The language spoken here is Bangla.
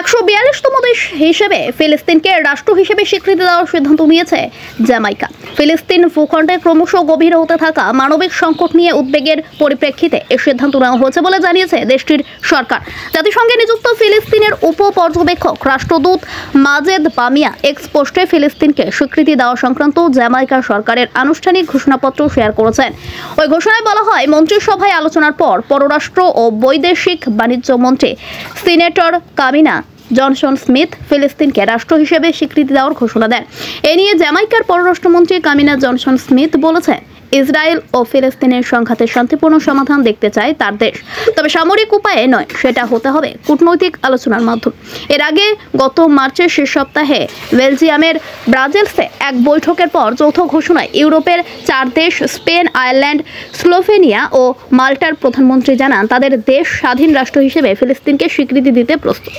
142তম দেশ হিসেবে ফিলিস্তিনকে রাষ্ট্র হিসেবে স্বীকৃতি দেওয়ার সিদ্ধান্ত নিয়েছে জ্যামাইকা। ফিলিস্তিন ভূখণ্ডে ক্রমশ গভীর হতে থাকা মানবিক সংকট নিয়ে উদ্বেগের পরিপ্রেক্ষিতে এই সিদ্ধান্ত নেওয়া হয়েছে বলে জানিয়েছে দেশটির সরকার। জাতিসংঘে নিযুক্ত ফিলিস্তিনের উপ-পর্যবেক্ষক রাষ্ট্রদূত মাজেদ বামিয়া এক্স পোস্টে ফিলিস্তিনকে স্বীকৃতি দেওয়া সংক্রান্ত জ্যামাইকা সরকারের আনুষ্ঠানিক ঘোষণাপত্র শেয়ার করেছেন। ওই ঘোষণায় বলা হয়, মন্ত্রিসভায় আলোচনার পর পররাষ্ট্র ও বৈদেশিক বাণিজ্য মন্ত্রী সিনেটর কামিনা জনসন স্মিথ ফিলিস্তিনকে রাষ্ট্র হিসেবে স্বীকৃতি দেওয়ার ঘোষণা দেন। এ নিয়ে জ্যামাইকার পররাষ্ট্রমন্ত্রী কামিনা জনসন স্মিথ বলেছেন, ইসরায়েল ও ফিলিস্তিনের সংঘাতের শান্তিপূর্ণ সমাধান দেখতে চায় তার দেশ, তবে সামরিক উপায়ে নয়, সেটা হতে হবে কূটনৈতিক আলোচনার মাধ্যমে। এর আগে গত মার্চের শেষ সপ্তাহে বেলজিয়ামের ব্রাসেলসে এক বৈঠকের পর যৌথ ঘোষণায় ইউরোপের 4 দেশ স্পেন, আয়ারল্যান্ড, স্লোভেনিয়া ও মাল্টার প্রধানমন্ত্রী জানান তাদের দেশ স্বাধীন রাষ্ট্র হিসেবে ফিলিস্তিনকে স্বীকৃতি দিতে প্রস্তুত।